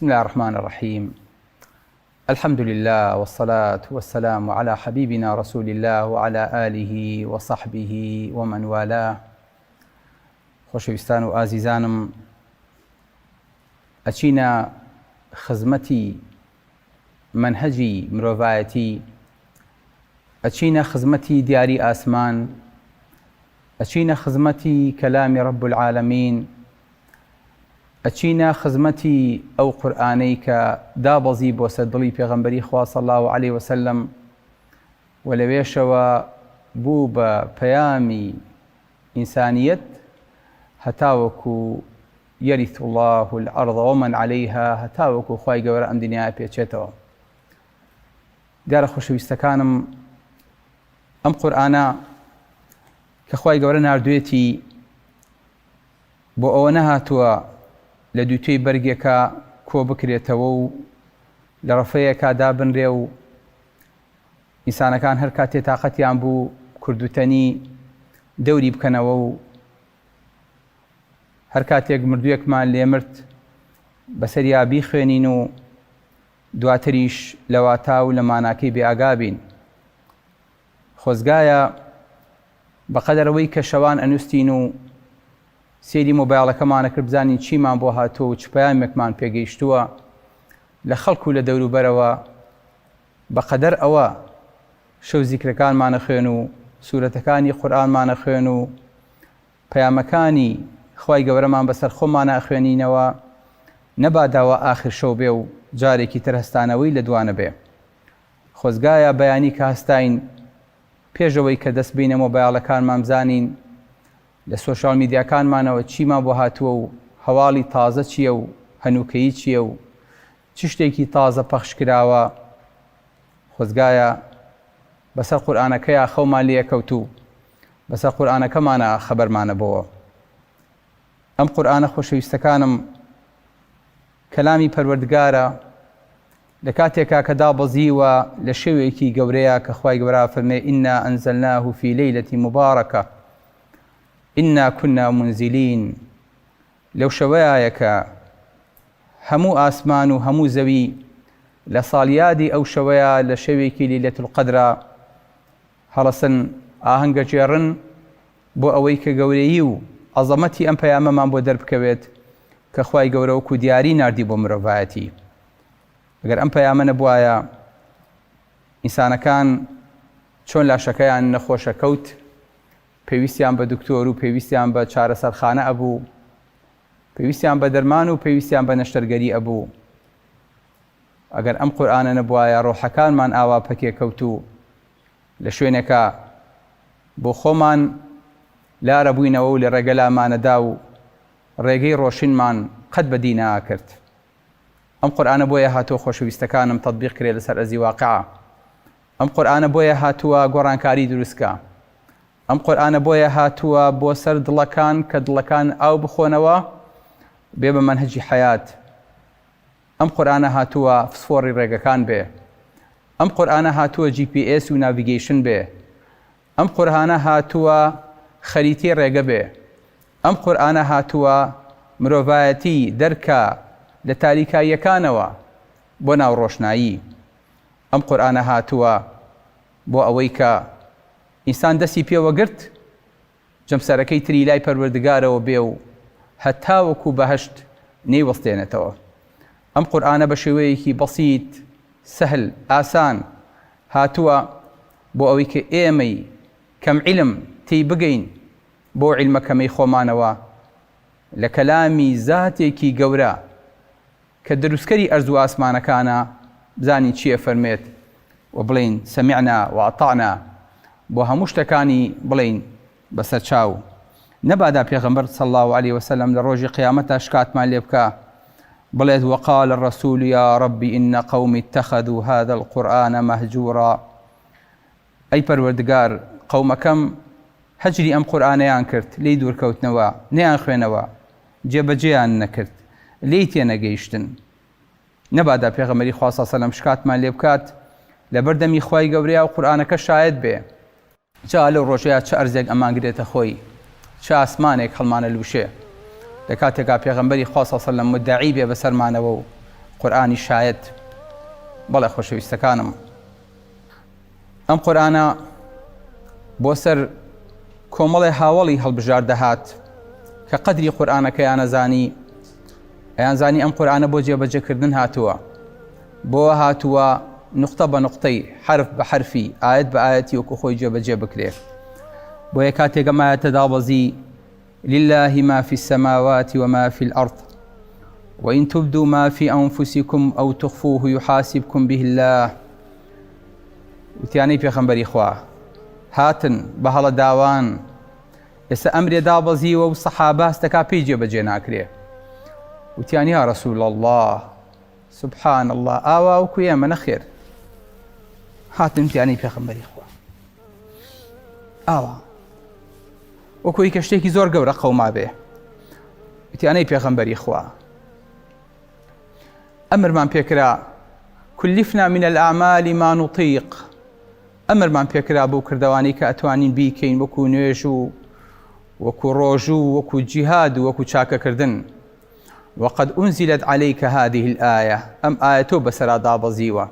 بسم الله الرحمن الرحيم. الحمد لله والصلاة والسلام على حبيبنا رسول الله وعلى آله وصحبه ومن والاه. خۆشەویستان و ئازیزانم، ئەچینە خزمەتی منهەجی مرۆڤایەتی، ئەچینە خزمەتی دیاری ئاسمان، ئەچینە خزمەتی کەلامی رب العالمین، ئەچینە خزمەتی ئەو قورئانەی کە دابەزی بۆ سەردڵی پێغەمبەری خوا صلی الله علیه وسلم و لەوێشەوە بوو بە پەیامی ئینسانیەت هەتاوەکو یەریث الله الأرض ومن عليها، هەتاوەکو خوای گەورە ئەم دنیای پێچێتەوە. دیارە خۆشەویستەکانم، ئەم قورئانە کە خوای گەورە ناردوێتی بۆ ئەوە نەهاتووە لە دووتێی بەرگێکە کۆ بکرێتەوە و لە ڕەفەیەکە دابنرێ و ئینسانەکان هەر کاتێ تاقەتیان بوو کوردوتەنی دەوری بکەنەوە و هەر کاتێک مردوویەکمان لێمرد بەسەریا بیخوێنین و دواتریش لە واتا و لە ماناکەی بێئاگا بین. خۆزگایە بەقەدەرەوەی کە شەوان ئەنووسین و سێری مۆبایڵەکەمانە کرد بزانین چیمان بۆ هاتووە و چ پەیامێکمان پێگەیشتووە لە خەڵک و لە دەوروبەرەوە، بەقەدەر ئەوە شەو زیکرەکانمانە خوێن و سوورەتەکانی قورئانمانە خوێن و پەیامەکانی خوای گەورەمان بەسەر خۆمانە ئەخوێنینەوە، نەباداوە ئاخر شەو بێ و جارێکی تر هەستانەوەی لە دوانە بێ. خۆزگایە بەیانی کە هەستاین پێشەوەی کە دەست بینە مۆبایڵەکانمان بزانین لە سۆشیال میدیاکانمانەوە چیمان بۆ هاتووە و هەواڵی تازە چییە و هەنووکەیی چییە و چ شتێکی تازە پەخش کراوە. خۆزگایە بەسەر قورئانەکەیە خەومان لێکەوتوو، بەسەر قورئانەکەمانە خەبەرمانە بۆوە. ئەم قورئانە خۆشەویستەکانم کەلامی پەروەردگارە لە کاتێکا کە دابەزیوە لە شەوێکی گەورەیە کە خوای گەورە فەرمێ ئینا ئەنزەلناه فی لەیلەتی مبارەکە ئینا کونا منزلین. لەو شەوەیە کە هەموو ئاسمان و هەموو زەوی لە ساڵیادی ئەو شەوەیە لە شەوێکی لەیلەتول قەدرە هەڵەسن ئاهەنگە جێڕن بۆ ئەوەی کە گەورەیی و عەزەمەتی ئەم پەیامەمان بۆ دەربکەوێت کە خوای گەورە وەکو دیاری ناردی بۆ مرۆڤایەتی. ئەگەر ئەم پەیامە نەبوایە ئینسانەکان چۆن لاشەکەیان نەخۆشە کەوت، پێویستیان بە دکتۆر و پێویستیان بە چارەسەرخانە ئەبوو، پێویستیان بە دەرمان و پێویستیان بە نەشتەرگەری ئەبوو. ئەگەر ئەم قورئانە نەبوایە ڕۆحەکانمان ئاوا پەکێکەوت و لە شوێنێکە بۆ خۆمان لارە بووینەوە و لە ڕێگەلامانەدا و ڕێگەی ڕۆشنمان قەت بەدی ناکرد. ئەم قورئانە بۆیە هاتووە خۆشەویستەکانم تەطبیق کرێ لەسەر ئەرزی واقعە. ئەم قورئانە بۆیە هاتووە گۆڕانکاری دروستکە. ئەم قورئانە بۆیە هاتووە بۆ سەر دڵەکان کە دڵەکان ئاو بخۆنەوە بێ بە مەنهەجی حەیات. ئەم قورئانە هاتووە فسفۆڕی ڕێگەکان بێ. ئەم قورئانە هاتووە GPS و ناڤیگەیشن بێ. ئەم قورئانە هاتووە خەریتەی ڕێگە بێ. ئەم قورئانە هاتووە مرۆڤایەتی دەرکە لە تاریکاییەکانەوە بۆ ناو ڕۆشنایی. ئەم قورئانە هاتووە بۆ ئەوەی کە ئینسان دەستی پێوەگرت جەمسەرەکەی تری لای پەروەردگارەوە بێ و هەتاوەکو بەهەشت نەیوەستێنێتەوە. ئەم قورئانە بە شێوەیەکی بەسیط، سەهل، ئاسان هاتووە بۆ ئەوەی کە ئێمەی کەم عیلم تێی بگەین بۆ عیلمەکەمەی خۆمانەوە لە کەلامی زاتێکی گەورە کە دروستکەری ئەرز و ئاسمانەکانە بزانین چییە فەرمێت و بڵێین سەمیعنا وەئەطەعنا، بۆ هەموو شتەکانی بڵێین بەسەر چاو. نەبادا پێغەمبەر صلی الله علیه وسلم لە ڕۆژی قیامەتە شکاتمان لێ بکە بڵێت وقال الرسول يا رب إن قومي اتخذوا هذا القرآن مهجورا. ئەی پەروەردگار، قەومەکەم هەجری ئەم قورئانەیان کرد، لی دوورکەوتنەوە، نەیان خوێنەوە، جێبەجێیان نەکرد، لی تێنەگەیشتن. نەبادا پێغەمبەری خوا صلی الله علیه وسلم شکاتمان لێ بکات لەبەر دەمی خوای گەورەیە و قورئانەکە شایەت بێ. جا لەو ڕۆژەیە چه ئەرزێک ئەمانگرێتە خۆی، چه ئاسمانێک هەڵمانە لوشێ لە کاتێکا پێغەمبەری خوا صلی الله علیه وسلم مدعی بێ بەسەرمانەوە و قورئانی شایەت. بەڵێ خۆشەویستەکانم، ئەم قورئانە بۆ سەر کۆمەڵێ هاوڵی هەڵبژار دەهات کە قەدری قورئانەکە ئەیانزانی ئەم قورئانە بۆ جێبەجێکردن هاتووە، بۆ هاتووە نقطە بە نقطەی حرف بە حرفی ئاەت بە ئاەتی وەکو خۆی جێبەجێ بکرێت. بۆیە کاتێک ئەم ئاەتە دابەزی لله ما في السماوات وما في الأرض وإن تبدوا ما في أنفسكم أو تخفوه يحاسبكم به الله. وتیانەی پێغەمبەری خوا هاتن بە هەڵە داوان، ئێستا ئەمرێ دابەزیوە و سەحابە هەستەکا پێی جێبەجێ ناکرێ. وتیان یا رسول الله، سبحان الله، ئاوا وەکو ئێمە نەخێر. هاتن وتیانەی پێغەمبەری خوا ئاوا وەکوی کە شتێکی زۆر گەورە قەوما بێ. وتیانەی پێغەمبەری خوا ئەمرمان پێکرا كلفنا من الأعمال ما نطيق، ئەمرمان پێکرا بۆ کردەوانی کە ئەتوانین بیکەین، وەکو نوێژ و وەکو ڕۆژ و وەکو جیهاد و وەکو چاکەکردن. وقد أنزلت عليك هذه الآية، ئەم ئاەتۆ بەسەرا دابەزیوە.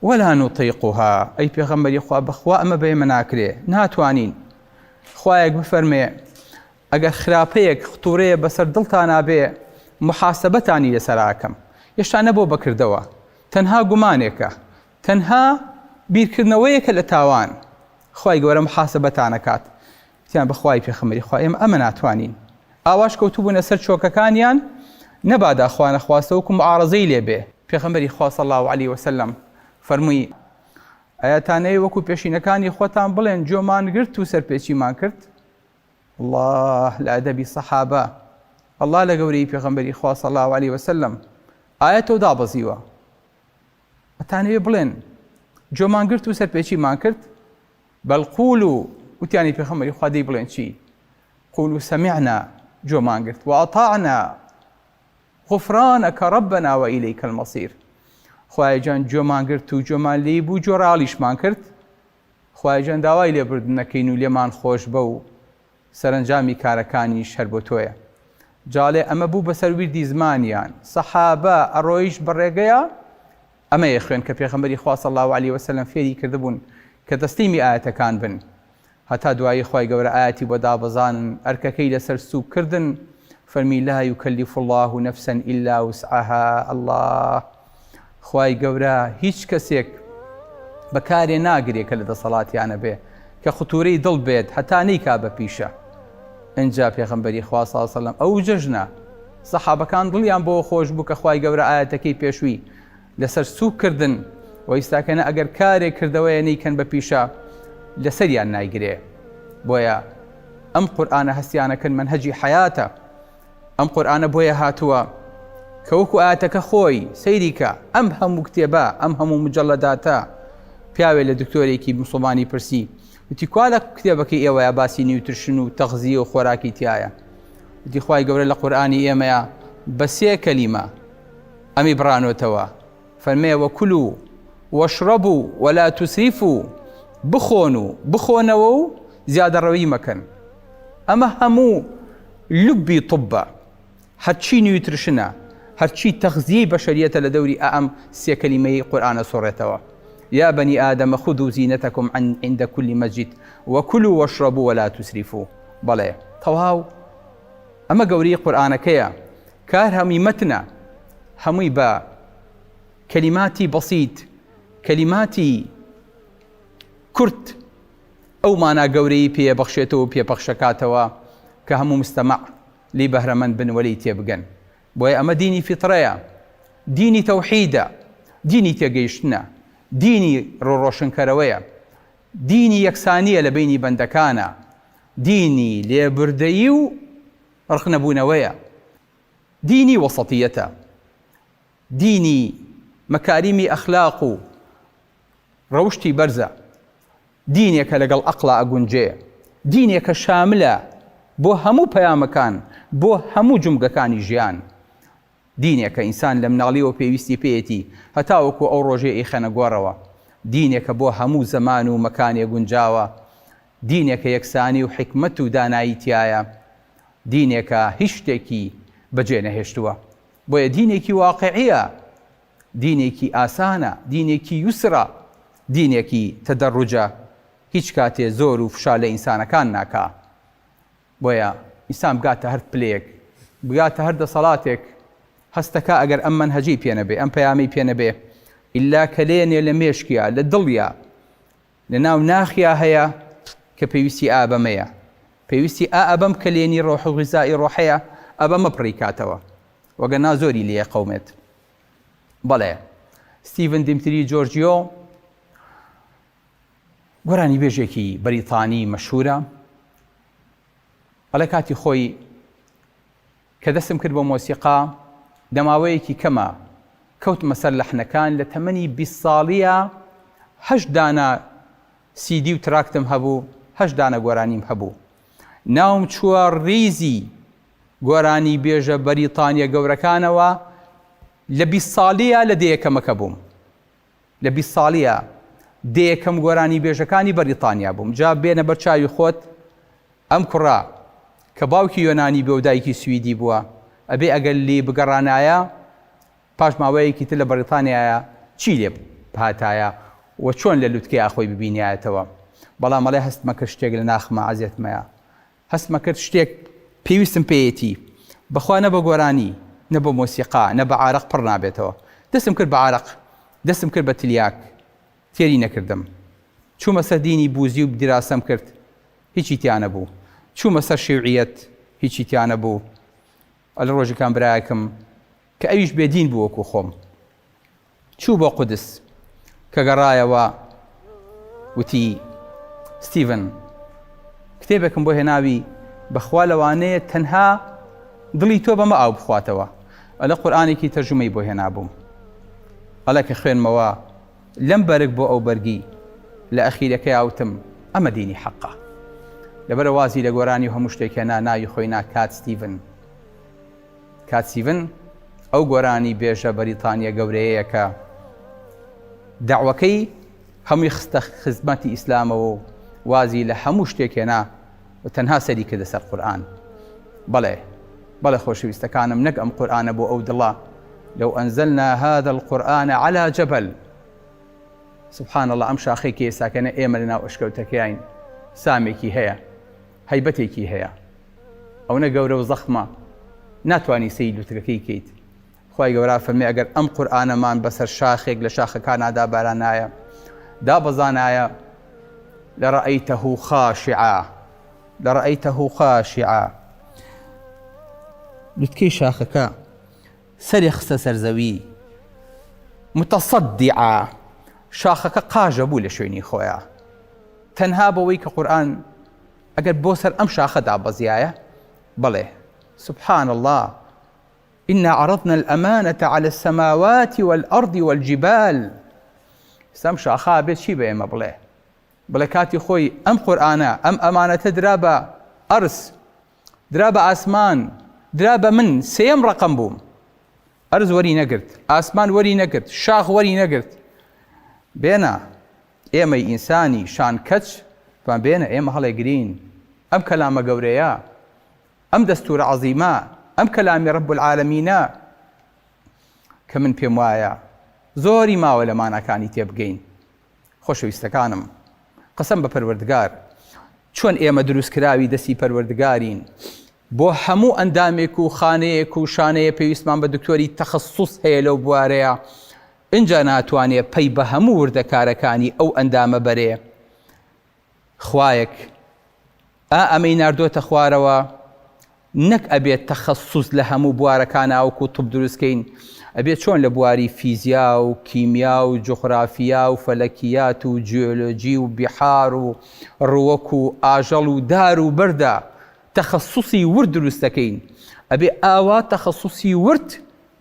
ولا نطيقها، ئەی پێغەمبەری خوا بەخوا ئەمە بە ئێمە ناکرێ، ناتوانین. خوایەک بفەرمێ ئەگەر خراپەیەک ختوورەیە بەسەر دڵتان نابێ محاسەبەتانی لەسەراکەم. هێشتا نەبۆ بەکردەوە، تەنها گومانێکە، تەنها بیرکردنەوەیەکە لە تاوان. خوای گەورە محاسەبەتانەکات. تیان بەخوای پێغەمبەری خوا ئەمە ناتوانین. ئاواش کەوتوبوونە سەر چۆکەکانیان، نەبادا خوا نەخواستە وەکو معارەزەی لێبێ. پێغەمبەری خوا صلی الله علیه وسلم فەرمووی ئەیەتانەی وەکو پێشینەکانی خۆتان بڵێن جۆمان گرت و سەرپێچیمان کرد. الله لە ئەدەبی سەحابە، الله لە گەورەی پێغەمبەری خوا صلی الله علیه وسلم ئاەتۆ دابەزیوە. ئەتانەوێ بڵێن جۆمان گرت و سەرپێچیمان کرد. بەڵ قولوا، وتیانی پێغەمبەری خوا دەی بڵێن چی؟ قولوا سمعنا، جۆمان گرت، وأطعنا غفرانك ربنا وإليك المصير. خوای جان جۆمان گرت و جۆمان لێی بوو، جۆراڵیشمان کرد. خوای جان داوای لێبوردنەکەین و لێمان خۆش بە و سەرنجامی کارەکانیش هەر بۆ تۆیە. جاڵێ ئەمە بوو بەسەر ویردی زمانیان، سەحابە ئەڕۆیش بەڕێگەیە ئەمەیە خوێن کە پێغەمبەری خوا صلی الله علیه وسلم فێری کردبوون کە تەسلیمی ئاەتەکان بن. هەتا دوایی خوای گەورە ئاەتی بۆ دابەزانن، ئەرکەکەی لەسەر سووک کردن، فەرمی لا يكلف الله نفسا إلا وسعها. الله خوای گەورە هیچ کەسێک بەکارێ ناگرێت کە لە دەسەڵاتیانە بێ کە ختوورەی دڵ بێت هەتا نەیکا بە پیشە. ئەنجا پێغەمبەری خوا صلی الله علیه وسلم ئەو جەژنە سەحابەکان دڵیان بۆ خۆش بوو کە خوای گەورە ئاەتەکەی پێشووی لەسەر سووک کردن و ئیستاکەنە ئەگەر کارێک کردەوەیە نەیکەن بە پیشە لەسەریان نایگرێ. بۆیە ئەم قورئانە هەستیانەکەن منهەجی حەیاتە. ئەم قورئانە بۆیە هاتووە کە وەکو ئاەتەکە خۆی سەیریکە. ئەم هەموو کتێبە، ئەم هەموو مجەڵەداتە، پیاوێ لە دکتۆرێکی موسڵمانی پرسی، وتی کوا لە کتێبەکەی ئێوەیە باسی نیوترشن و تەغزیە و خۆراکی تایە؟ وتی خوای گەورە لە قورئانی ئێمەیە بە 3 کەلیمە ئەمی بڕانۆتەوە، فەرمێ وەکولوا وەشرەبوا وەلا تسریفوا، بخۆن و بخۆنەوە و زیادەڕەوی مەکەن. ئەمە هەموو لوبی طبە، هەرچی نیوترشنە، هەرچی تەغزیەی بەشەریەتە لە دەوری ئەم 3 کەلیمەی قورئانە سۆڕێتەوە. يا بني آدم خذوا زينتكم عند كل مسجد وكلوا واشربوا ولا تسرفوا. بەڵێ تەواو ئەمە گەورەی قورئانەکەیە. کار هەمووی مەتنە، هەمووی بە کەلیماتی بەسیط، کەلیماتی کورت ئەو مانا گەورەی پێبەخشێتەوە و پێپەخشەکاتەوە کە هەموو مستەمع لی بەهرەمەند بن وەلی تێبگەن. بۆیە ئەمە دینی فیتڕەیە، دینی تەوحیدە، دینی تێگەیشتنە، دینی ڕۆڕۆشنکەرەوەیە، دینی یەکسانیە لە بینی بەندەکانە، دینی لێبوردەیی و ڕخنەبوونەوەیە، دینی وەسەطیەتە، دینی مەکاریمی ئەخلاق و ڕەوشتی بەرزە، دینێکە لەگەڵ ئەقڵا ئەگونجێ، دینێکە شاملە بۆ هەموو پەیامەکان، بۆ هەموو جومگەکانی ژیان، دینێکە ئینسان لە مناڵیەوە پێویستی پێیەتی هەتا وەکو ئەو ڕۆژێ ئیخەنە گۆڕەوە، دینێکە بۆ هەموو زەمان و مەکانێ گونجاوە، دینێکە یەکسانی و حکمت و دانایی تایە، دینێکە هیچ شتێکی بەجێ نەهێشتووە. بۆیە دینێکی واقعیە، دینێکی ئاسانە، دینێکی یوسرە، دینێکی تەدەڕوجە، هیچ کاتێ زۆر و فشار لە ئینسانەکان ناکا. بۆیە ئینسان بگاتە هەر پلەیەک، بگاتە هەر دەسەڵاتێک، هەستەکە ئەگەر ئەم منهەجی پێنەبێ، ئەم پەیامی پێنەبێ، ئیلا کە لێنێ لە مێشکیا، لە دڵیا، لە ناو ناخیا هەیە کە پێویستی ئابەمەیە، پێویستی ئابەم کە لێنی ڕۆح و غیزای ڕۆحەیە، ئەبەمە پڕی کاتەوە، وەگەنا زۆری لێ قەومێت. بەڵێ ستیڤن دیمتری جۆرجیۆ گۆرانی بێژێکی بەریتانی مەشهورە، بەڵێ کاتی خۆی کە دەستم کرد بۆ مۆسیقا دەماوەیەکی کەمە کەوتمە سەر لەحنەکان، لە تەمەنی 20 ساڵیە 8 دانە سیدی و تراکتم هەبوو، 8 دانە گۆرانیم هەبوو. ناوم چووە ڕیزی گۆرانی بێژە بەریتانیە گەورەکانەوە، لە 20 ساڵیە لە دەیەکەمەکە بووم، لە 20 ساڵیە دەیەکەم گۆرانی بێژەکانی بەریتانیا بووم. جا بێنە بەر چاوی خۆت ئەم کوڕا کە باوکی یۆنانی بێ و دایکی سویدی بووە، ئەبێ ئەگەر لێ بگەڕانایە پاش ماوەیەکی تر لە بەریتانیایە چی لێ هاتایە و چۆن لە لوتکەی خۆی ببینایەتەوە. بەڵام مەڵێ هەستمە کرد شتێک لە ناخمە عەزیەتمەیە، هەستمە کرد شتێک پێویستم پێیەتی، بەخوا نە بە گۆرانی، نە بە مۆسیقا، نە بە عارەق پڕ نابێتەوە. دەستم کرد بە عارەق، دەستم کرد بە تلیاک، تێری نەکردم. چوومە سەر دینی بوزی و دیراسەم کرد، هیچی تیانە بوو. چوومە سەر شیوعیەت، هیچی تیانە بوو. لە ڕۆژێکان برایەکم کە ئەویش بێدین بوو وەکو خۆم، چوو بۆ قودس کە گەڕایەوە وتی ستیڤن کتێبێکم بۆ هێناوی بەخوا لەوانەیە تەنها دڵی تۆ بەمە ئاو بخواتەوە. ئەلە قورئانێکی تەرجمەی بۆ هێنابووم، ئەڵە کە خوێنمەوە لەم بەرگ بۆ ئەو بەرگی لە ئەخیرەکەی ئاوتم ئەمە دینی حەقە. لەبەرە وازی لە گۆرانی و هەموو شتێک هێنا ناوی خۆی نا کات ستیڤن. کات ستیڤن ئەو گۆرانی بێژە بەریتانیە گەورەیەیە کە داوەکەی هەمووی خستە خزمەتی ئیسلامەوە و وازی لە هەموو شتێک هێنا و تەنها سەری کردە سەر قورئان. بەڵێ خۆشەویستەکانم، نەک ئەم قورئانە بۆ ئەو دڵە لەو ئەنزەلنا هذا القورئان على جبل. سبحان الله، ئەم شاخێکی ئێساکەنە ئێمە لە ناو ئەشکەوتەکەین سامێکی هەیە، هەیبەتێکی هەیە، ئەوەنە گەورە و زەخمە، ناتوانی سەیری لوتکەکەی کەیت. خوای گەورە فەرمێ ئەگەر ئەم قورئانەمان بەسەر شاخێک لە شاخەکانادا بارانایە، دابەزانایە لەڕەئەیتەهو خاشعا، لەڕەئەیتەهو خاشعا. لوتکەی شاخەکە سەری خستە سەر زەوی، متەصەدیعا، شاخەکە قاژە بوو لە شوێنی خۆیە، تەنها بەوەی کە قورئان ئەگەر بۆ سەر ئەم شاخەدا بەزیایە. بەڵێ سبحان الله، إنا عرضنا الأمانة على السماوات والأرض والجبال. سەم شاخا بێت چی بە ئێمە بڵێ کاتی خۆی ئەم قورئانە ئەم ئەمانەتە درا بە ئەرز، درا بە ئاسمان، درا بە من سێم ڕەقەم بووم. ئەرز وەری نەگرت، ئاسمان وەری نەگرت، شاخ وەری نەگرت. بێنە ئێمەی ئینسانی شان کەچ بێنە ئێمە هەڵێگرین ئەم کەلامە گەورەیە، ئەم دەستورە عەزیمە، ئەم کەلامی ڕەب العالەمینە کە من پێم وایە زۆری ماوە لە ماناکانی تێبگەین. خۆشەویستەکانم، قەسەم بە پەروەردگار، چۆن ئێمە دروستکراوی دەستی پەروەردگارین، بۆ هەموو ئەندامێک و خانەیەک و شانەیە پێویستمان بە دکتۆری تەخەسوس هەیە لەو بوارەیە، اینجا ناتوانێ پەی بە هەموو وردەکارەکانی ئەو ئەندامە بەرێ. خوایەک ئەمەی ناردۆتە خوارەوە، نەک ئەبێت تەخەسوس لە هەموو بوارەکانە ئەوکو توپ دروستکەین، ئەبێت چۆن لە بواری فیزیا و کیمیا و جوغرافیا و فەلەکیات و جیۆلۆجی و بیحار و ڕووەک و ئاژەڵ و دار و بەردە تەخەسوسی ورد دروستەکەین. ئەبێ ئاوا تەخەسوسی ورد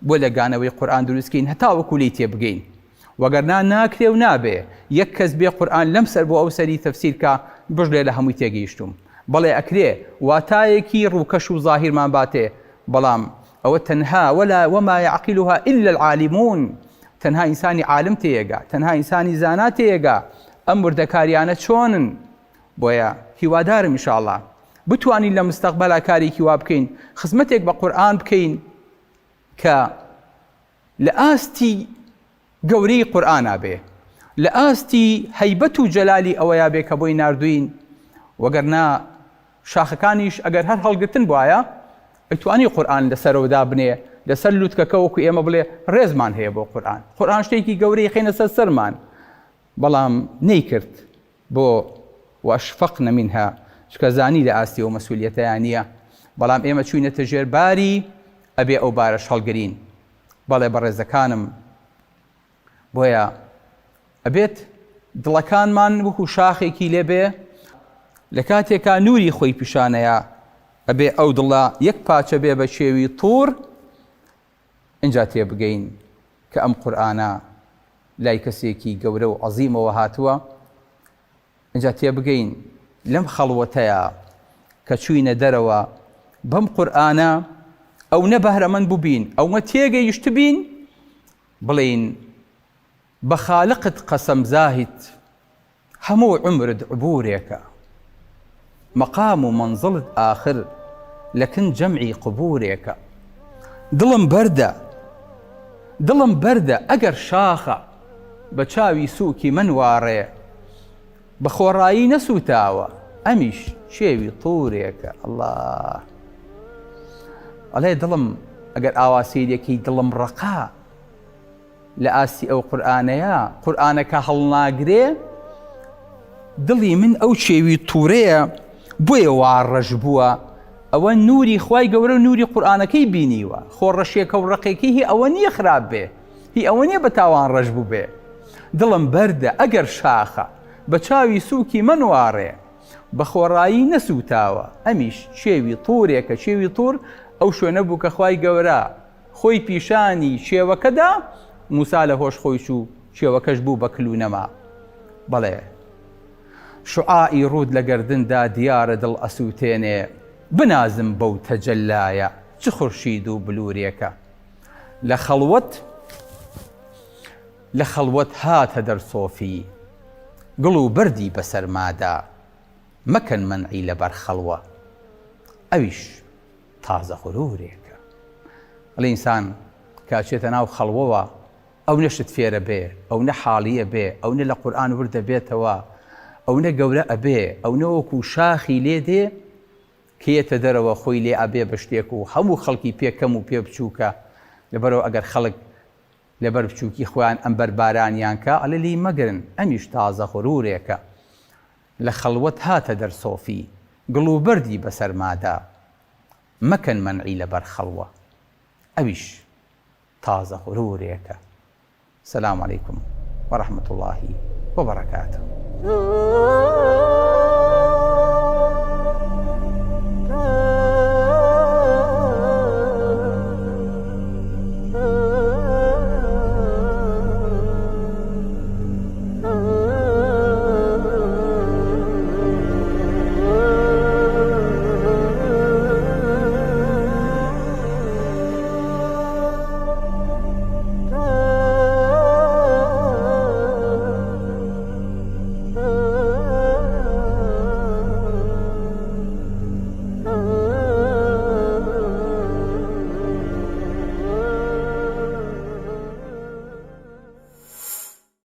بۆ لەگانەوەی قورئان دروستکەین هەتا وەکو لێی تێبگەین، وەگەرنا ناکرێ و نابێ یەک کەس بێ قورئان لەم سەر بۆ ئەو سەری تەفسیر کە بژێ لە هەمووی تێگەیشتوم. بەڵێ ئەکرێ واتایەکی ڕووکەش و زاهیرمان باتێ، بەڵام ئەوە تەنها وما يعقلها إلا العالمون، تەنها ئینسانی عالم تێیەگا، تەنها ئینسانی زانا تێیەگا ئەم وردەکاریانە چۆنن. بۆیە هیوادارم ئینشاءڵڵا بتوانین لە مستەقبەلا کارێکی وا بکەین، خزمەتێک بە قورئان بکەین کە لە ئاستی گەورەی قورئانا بێ، لە ئاستی هەیبەت و جەلالی ئەوەیە بێ کە بۆی ناردوین، وەگەرنا شاخەکانیش ئەگەر هەر هەڵگرتن بواە ئەیتوانی قورئان لەسەرەوەدا بنێ، لەسەر لووتکەکە وەکو ئێمە بڵێ ڕێزمان هەیە بۆ قورئان. قورئان شتێکی گەورەی خێنە سەر سەرمان، بەڵام نەیکرد بۆ وەشفەقنە منها، چکە زانی لە ئاستی ئەو مەسئولیەتەیان نییە، بەڵام ئێمە چووینەتە ژێرباری ئەبێ ئەو بارەش هەڵگرین. بەڵێ بەڕێزەکانم، بۆیە ئەبێت دڵەکانمان وەکو شاخێکی لێبێ، لە کاتێکا نووری خۆی پیشانەیە ئەبێ ئەو دڵە یەک پاچە بێ بە شێوی توور، ئینجا تێبگەین کە ئەم قورئانە لای کەسێکی گەورە و عەزیمەوە هاتووە. ئینجا تێبگەین لەم خەڵوەتەیە کە چووینە دەرەوە بەم قورئانە ئەو نە بەهرەمەند بووبین، ئەومە تێگەیشت بین، بڵێین بە خالقت قەسەم زاهیت، هەموو عمرت عبورێکە، مەقام و مەنزڵت ئاخر لەکن جەمعی قبورێکە. دڵم بەردە ئەگەر شاخە بە چاوی سووکی من وارێ، بە خۆڕایی نەسووتاوە ئەمیش شێوی توورێکە. الله ئەڵێ دڵم ئەگەر ئاوا سەیرێکی دڵم ڕقا لە ئاستی ئەو قورئانەیە، قورئانەکە هەڵناگرێ، دڵی من ئەو شێوی توورەیە بۆیە واڕەش بووە. ئەوە نووری خوای گەورە و نووری قورئانەکەی بینیوە، خۆڕەشێکە و ڕقێکی هی ئەوە نییە خراپ بێ، هی ئەوە نییە بە تاوان ڕەش بوو بێ. دڵم بەردە ئەگەر شاخە بە چاوی سووکی من وارێ، بە خۆڕایی نەسووتاوە ئەمیش شێوی توورێکە. شێوی توور ئەو شوێنە بوو کە خوای گەورە خۆی پیشانی شێوەکەدا، موسا لە هۆش خۆی چوو، شێوەکەش بوو بە کلوونەما. بەڵێ شوعائی ڕوود لە گەردندا دیارە دڵ ئەسووتێنێ، بنازم بەو تەجەلایە چ خورشید و بلورێکە. لە خەڵوەت هاتە دەرسۆفی، گڵ و بەردی بەسەرمادا، مەکەن مەنعی لەبەر خەڵوە، ئەویش تازە غورورێکە. ئەڵێ ئینسان کاچێتە ناو خەڵوەوە، ئەو نەشت فێرە بێ، ئەو نە حاڵیە بێ، ئەو نە لە قورئان وردە بێتەوە، ئەو نە گەورە ئەبێ، ئەو نە وەکو شاخی لێ دێ کێتە دەرەوە خۆی لێ ئەبێ بە شتێک و هەموو خەڵکی پێکەم و پێ بچووکە. لەبەرەوە ئەگەر خەڵک لەبەر بچووکی خۆیان ئەمبەر بارانیان کە، ئەڵێ لی مەگرن، ئەمیش تازە غورورێکە. لە خەڵوەت هاتە دەرسۆفی، گڵ و بەردی بەسەرمادا، مەکەن مەنعی لەبەر خەڵوە، ئەویش تازە غورورێکە. سلام عەلەیکم وەڕەحمەتوڵڵاهی وبەڕەکاتوه.